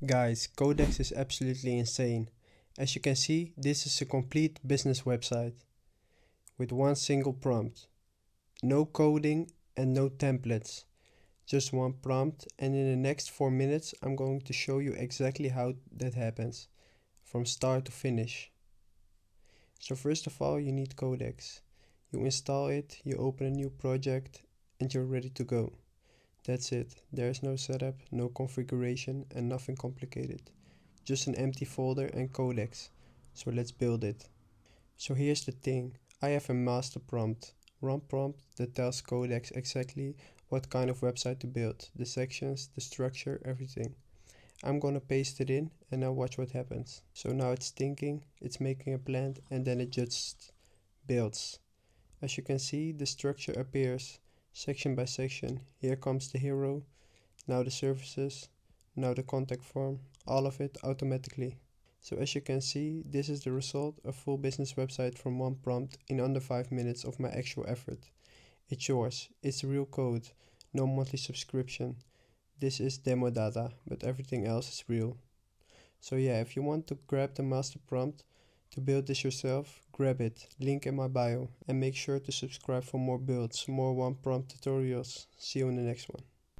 Guys, Codex is absolutely insane. As you can see, this is a complete business website with one single prompt. No coding and no templates. Just one prompt, and in the next 4 minutes I'm going to show you exactly how that happens from start to finish. So first of all, you need Codex. You install it, you open a new project, and you're ready to go. That's it. There's no setup, no configuration, and nothing complicated. Just an empty folder and Codex. So let's build it. So here's the thing. I have a master prompt. One prompt that tells Codex exactly what kind of website to build. The sections, the structure, everything. I'm gonna paste it in and now watch what happens. So now it's thinking, it's making a plan, and then it just builds. As you can see, the structure appears section by section. Here comes the hero, now the services, now the contact form, all of it automatically. So as you can see, this is the result, a full business website from one prompt in under 5 minutes of my actual effort. It's yours, it's real code, no monthly subscription. This is demo data, but everything else is real. So yeah, if you want to grab the master prompt to build this yourself, grab it, link in my bio, and make sure to subscribe for more builds, more one prompt tutorials. See you in the next one.